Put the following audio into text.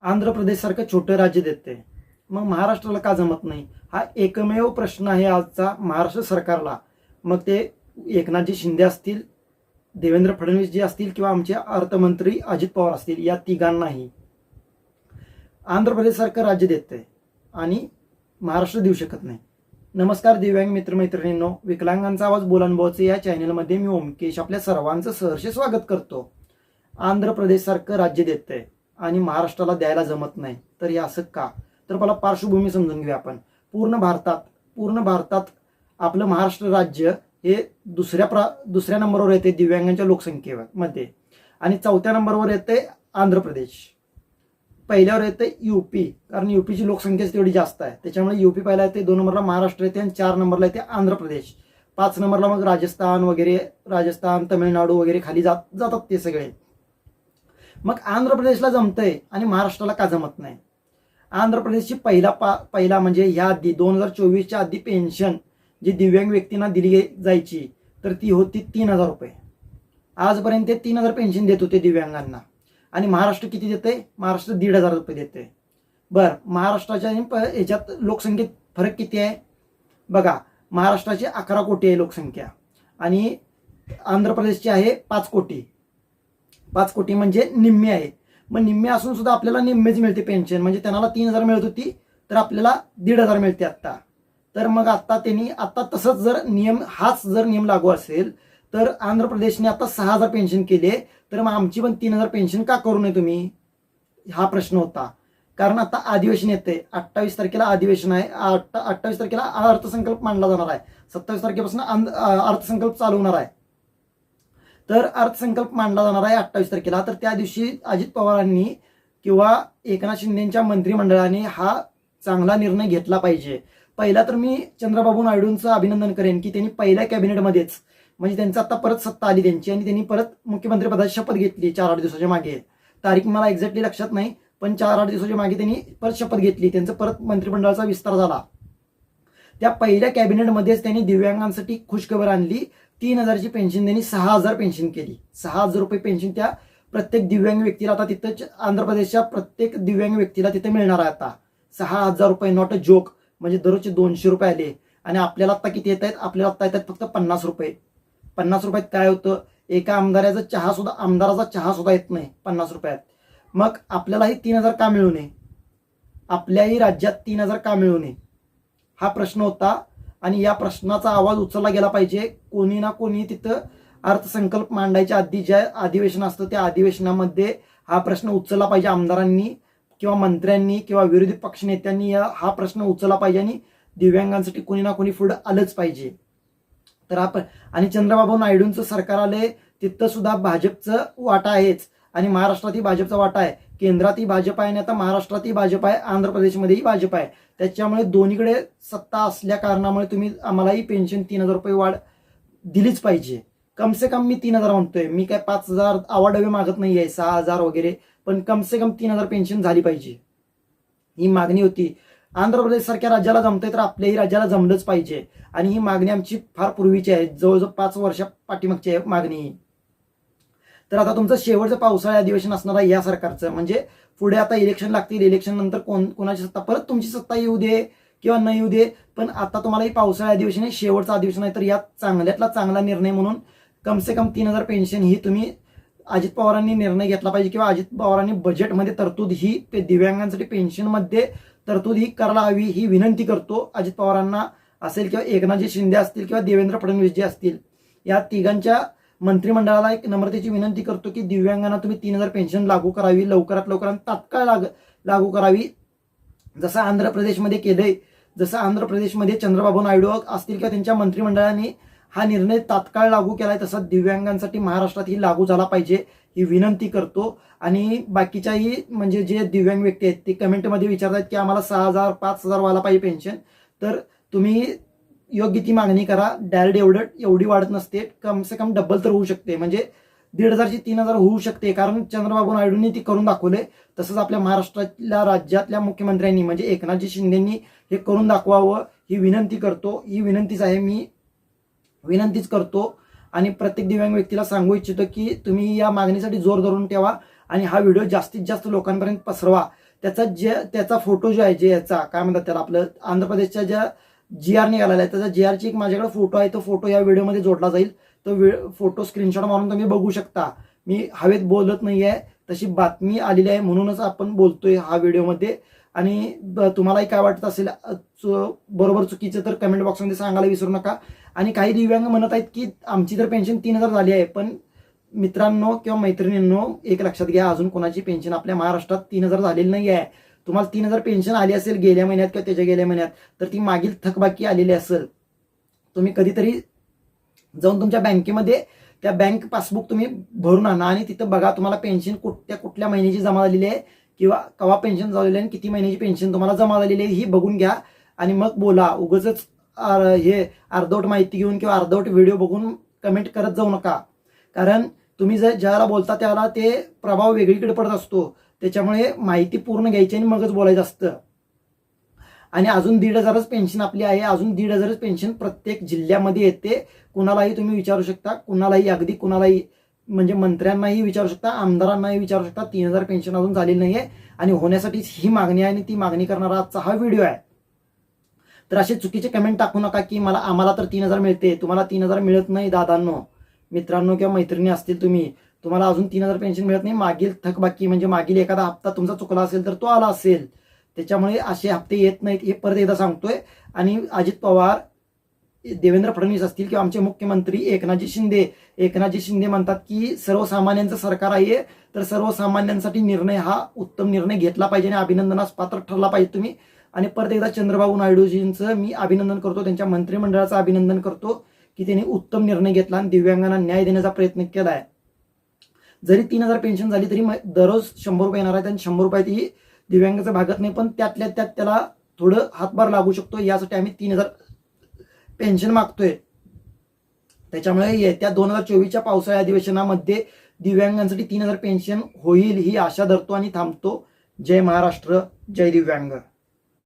आंध्र प्रदेशसारखं छोटं राज्य देते, मग महाराष्ट्राला का जमत नाही? हा एकमेव प्रश्न आहे आजचा महाराष्ट्र सरकारला. मग ते एकनाथजी शिंदे असतील, देवेंद्र फडणवीस जी असतील किंवा आमचे अर्थमंत्री अजित पवार असतील, या तिघांनाही. आंध्र प्रदेशसारखं राज्य देते आणि महाराष्ट्र देऊ शकत नाही. नमस्कार दिव्यांग मित्रमैत्रिणींनो, विकलांगांचा आवाज बोलानुभवाचे या चॅनलमध्ये मी ओमकेश आपल्या सर्वांचं सहर्ष स्वागत करतो. आंध्र प्रदेशसारखं राज्य देतंय आणि महाराष्ट्राला द्यायला जमत नाही, तर हे असं का? तर मला पार्श्वभूमी समजून घेऊया आपण. पूर्ण भारतात आपलं महाराष्ट्र राज्य हे दुसऱ्या नंबरवर येते दिव्यांगांच्या लोकसंख्येमध्ये आणि चौथ्या नंबरवर येते आंध्र प्रदेश. पहिल्यावर येते यूपी, कारण यूपीची लोकसंख्या तेवढी जास्त आहे, त्याच्यामुळे यूपी पहिला येते, 2 नंबरला महाराष्ट्र येते आणि 4 नंबरला येते आंध्र प्रदेश. 5 नंबरला मग राजस्थान तमिळनाडू वगैरे खाली जातात ते सगळे. मग आंध्र प्रदेशला जमतंय आणि महाराष्ट्राला का जमत नाही? आंध्र प्रदेशची पहिला म्हणजे ह्या आधी 2024च्या आधी पेन्शन जी दिव्यांग व्यक्तींना दिली जायची तर ती होती 3,000 रुपये. आजपर्यंत ते 3,000 पेन्शन देत होते दिव्यांगांना. आणि महाराष्ट्र किती देते? महाराष्ट्र 1,500 रुपये देते. बरं, महाराष्ट्राच्या ह्याच्यात लोकसंख्येत फरक किती आहे बघा. महाराष्ट्राची 11 कोटी आहे लोकसंख्या आणि आंध्र प्रदेशची आहे 5 कोटी. 5 कोटी म्हणजे निम्मे आहे. मग निम्मे असून सुद्धा आपल्याला निम्मेच मिळते पेन्शन. म्हणजे त्यांना 3,000 मिळत होती तर आपल्याला 1,500 मिळते आत्ता. तर मग आता तसंच हाच जर नियम लागू असेल तर आंध्र प्रदेशने आता 6,000 पेन्शन केले, तर मग आमची पण 3,000 पेन्शन का करू नये तुम्ही? हा प्रश्न होता. कारण आता अधिवेशन येते, 28 तारखेला अधिवेशन आहे. 28 तारखेला अर्थसंकल्प मांडला जाणार आहे. 27 तारखेपासून अर्थसंकल्प चालू होणार आहे. तर अर्थसंकल्प मांडला जाणार आहे 28 तारखेला. तर त्या दिवशी अजित पवारांनी किंवा एकनाथ शिंदेच्या मंत्रिमंडळाने हा चांगला निर्णय घेतला पाहिजे. पहिला तर मी चंद्रबाबू नायडूंचं अभिनंदन करेन की त्यांनी पहिल्या कॅबिनेटमध्येच, म्हणजे त्यांचं आता परत सत्ता आली त्यांची आणि त्यांनी परत मुख्यमंत्रीपदाची शपथ घेतली 4-8 दिवसाच्या मागे. तारीख मला एक्झॅक्टली लक्षात नाही, पण 4-8 दिवसाच्या मागे त्यांनी परत शपथ घेतली. त्यांचं परत मंत्रिमंडळाचा विस्तार झाला. त्या पहिल्या कॅबिनेटमध्येच त्यांनी दिव्यांगांसाठी खुशखबर आणली. 3,000ची पेन्शन त्यांनी 6,000 पेन्शन केली. 6,000 रुपये पेन्शन त्या प्रत्येक दिव्यांग व्यक्तीला आता तिथं आंध्र प्रदेशच्या प्रत्येक दिव्यांग व्यक्तीला तिथे मिळणार आहे आता 6,000 रुपये. Not a joke. म्हणजे दररोजचे 200 रुपये आले आणि आपल्याला आता किती येत आहेत? आपल्याला आता येतात फक्त 50 रुपये. 50 रुपयात काय होतं? एका आमदाराचा चहा सुद्धा येत नाही 50 रुपयात. मग आपल्यालाही 3,000 का मिळू नये? आपल्याही राज्यात 3,000 का मिळू नये? हा प्रश्न होता आणि या प्रश्नाचा आवाज उचलला गेला पाहिजे. कोणी ना कोणी तिथं अर्थसंकल्प मांडायच्या आधी ज्या अधिवेशन असतं त्या अधिवेशनामध्ये हा प्रश्न उचलला पाहिजे. आमदारांनी किंवा मंत्र्यांनी किंवा विरोधी पक्षनेत्यांनी हा प्रश्न उचलला पाहिजे आणि दिव्यांगांसाठी कोणी ना कोणी पुढे आलंच पाहिजे. तर आपण आणि चंद्रबाबू नायडूंचं सरकार आले तिथं सुद्धा भाजपचं वाटा आहेच आणि महाराष्ट्रातही भाजपचा वाटा आहे. केंद्रातही भाजप आहे आणि आता महाराष्ट्रातही भाजप आहे, आंध्र प्रदेशमध्येही भाजप आहे. त्याच्यामुळे दोन्हीकडे सत्ता असल्या कारणामुळे तुम्ही आम्हालाही पेन्शन 3,000 रुपये वाढ दिलीच पाहिजे. कमसे कम मी 3,000 म्हणतोय. मी काय 5,000 आवाडवे मागत नाहीये, 6,000 वगैरे, पण कमसे कम 3,000 पेन्शन झाली पाहिजे ही मागणी होती. आंध्र प्रदेश सारख्या राज्याला जमतंय तर आपल्याही राज्याला जमलंच पाहिजे आणि ही मागणी आमची फार पूर्वीची आहे, जवळजवळ 5 वर्षा पाठीमागची आहे मागणी. तर आता तुमचं शेवटचं पावसाळी अधिवेशन असणार आहे या सरकारचं. म्हणजे पुढे आता इलेक्शन लागतील, इलेक्शन नंतर कोणाची सत्ता, परत तुमची सत्ता येऊ दे किंवा नाही येऊ दे, पण आता तुम्हाला ही पावसाळी अधिवेशन आहे, शेवटचं अधिवेशन आहे. तर यात चांगल्यातला चांगला निर्णय म्हणून कमसे कम 3,000 पेन्शन ही तुम्ही अजित पवारांनी निर्णय घेतला पाहिजे किंवा अजित पवारांनी बजेटमध्ये तरतूद ही दिव्यांगांसाठी पेन्शनमध्ये तरतूद ही करायला हवी ही विनंती करतो. अजित पवारांना असेल किंवा एकनाथजी शिंदे असतील किंवा देवेंद्र फडणवीस जे असतील, या तिघांच्या मंत्रिमंडळाला एक नम्रतेची विनंती करतो की दिव्यांगांना तुम्ही 3,000 पेन्शन लागू करावी, लवकरात लवकर आणि तात्काळ लागू करावी. जसं आंध्र प्रदेशमध्ये केलंय, जसं आंध्र प्रदेशमध्ये चंद्रबाबू नायडू असतील किंवा त्यांच्या मंत्रिमंडळाने हा निर्णय तात्काळ लागू केलाय, तसा दिव्यांगांसाठी महाराष्ट्रातही लागू झाला पाहिजे ही विनंती करतो. आणि बाकीच्याही म्हणजे जे दिव्यांग व्यक्ती आहेत ते कमेंटमध्ये विचारतात की आम्हाला 6,000 5,000 व्हायला पाहिजे पेन्शन. तर तुम्ही योग्य ती मागणी करा. डायरेक्ट एवढी वाढत नसते, कमसे कम डबल तर होऊ शकते. म्हणजे 1,500ची 3,000 होऊ शकते, कारण चंद्रबाबू नायडूंनी ती करून दाखवले. तसंच आपल्या महाराष्ट्रातल्या राज्यातल्या मुख्यमंत्र्यांनी म्हणजे एकनाथजी शिंदेंनी हे करून दाखवावं ही विनंती करतो. ही विनंतीच आहे, मी विनंतीच करतो आणि प्रत्येक दिव्यांग व्यक्तीला सांगू इच्छितो की तुम्ही या मागणीसाठी जोर धरून ठेवा आणि हा व्हिडिओ जास्तीत जास्त लोकांपर्यंत पसरवा. त्याचा फोटो जो आहे, जे याचा काय म्हणतात त्याला, आपलं आंध्र प्रदेशच्या ज्या GR निघालेला आहे त्याचा GRची एक माझ्याकडे फोटो आहे. तो फोटो या व्हिडिओमध्ये जोडला जाईल. तो फोटो स्क्रीनशॉट मारून तुम्ही बघू शकता. मी हवेत बोलत नाहीये, तशी बातमी आलेली आहे म्हणूनच आपण बोलतोय हा व्हिडिओमध्ये. आणि तुम्हालाही काय वाटत असेल बरोबर चुकीचं तर कमेंट बॉक्समध्ये सांगायला विसरू नका. आणि काही दिव्यांग म्हणत आहेत की आमची तर पेन्शन 3,000 झाली आहे, पण मित्रांनो किंवा मैत्रिणींनो एक लक्षात घ्या, अजून कोणाची पेन्शन आपल्या महाराष्ट्रात 3,000 झालेली नाही आहे. तुम्हाला 3,000 पेन्शन आली असेल गेल्या महिन्यात किंवा त्याच्या गेल्या महिन्यात, तर ती मागील थकबाकी आलेली असेल. तुम्ही कधीतरी जाऊन तुमच्या बँकेमध्ये त्या बँक पासबुक तुम्ही भरून आणा आणि तिथं बघा तुम्हाला पेन्शन कुठल्या महिन्याची जमा झालेली आहे किंवा केव्हा पेन्शन झालेली आहे आणि किती महिन्याची पेन्शन तुम्हाला जमा झालेली आहे ही बघून घ्या आणि मग बोला. उगाचच हे अर्धवट माहिती घेऊन किंवा अर्धवट व्हिडिओ बघून कमेंट करत जाऊ नका. कारण तुम्ही जर ज्याला बोलता त्याला ते प्रभाव वेगळीकडे पडत असतो. त्याच्यामुळे माहिती पूर्ण घ्यायची आणि मगच बोलायचं असतं. आणि अजून 1,500च पेन्शन आपली आहे. अजून 1,500च पेन्शन प्रत्येक जिल्ह्यामध्ये येते. कुणालाही तुम्ही विचारू शकता, कुणालाही, अगदी कुणालाही, म्हणजे मंत्र्यांनाही विचारू शकता, आमदारांनाही विचारू शकता. 3,000 पेन्शन अजून झालेली नाहीये आणि होण्यासाठीच ही मागणी आहे आणि ती मागणी करणारा आजचा हा व्हिडिओ आहे. तर असे चुकीचे कमेंट टाकू नका की आम्हाला तर 3,000 मिळते, तुम्हाला 3,000 मिळत नाही. दादांनो, मित्रांनो किंवा मैत्रिणी असतील तुम्हाला अजून 3,000 पेन्शन मिळत नाही. मागील थकबाकी म्हणजे मागील एखादा हप्ता तुमचा चुकला असेल तर तो आला असेल. त्याच्यामुळे असे हप्ते येत नाहीत हे परत एकदा सांगतोय. आणि अजित पवार, देवेंद्र फडणवीस असतील किंवा आमचे मुख्यमंत्री एकनाथजी शिंदे म्हणतात की सर्वसामान्यांचं सरकार आहे, तर सर्वसामान्यांसाठी निर्णय हा उत्तम निर्णय घेतला पाहिजे आणि अभिनंदनास पात्र ठरला पाहिजे तुम्ही. आणि परत एकदा चंद्रबाबू नायडूजींचं मी अभिनंदन करतो, त्यांच्या मंत्रिमंडळाचं अभिनंदन करतो की त्यांनी उत्तम निर्णय घेतला आणि दिव्यांगांना न्याय देण्याचा प्रयत्न केला आहे. जरी 3,000 पेन्शन झाली तरी दररोज 100 रुपये येणार आहेत आणि 100 रुपयात ही दिव्यांगाचं भागत नाही, पण त्यातल्या त्यात त्याला थोडं हातभार लागू शकतो. यासाठी आम्ही 3,000 पेन्शन मागतोय. त्याच्यामुळे येत्या 2024च्या पावसाळी अधिवेशनामध्ये दिव्यांगांसाठी 3,000 पेन्शन होईल ही आशा धरतो आणि थांबतो. जय महाराष्ट्र, जय दिव्यांग.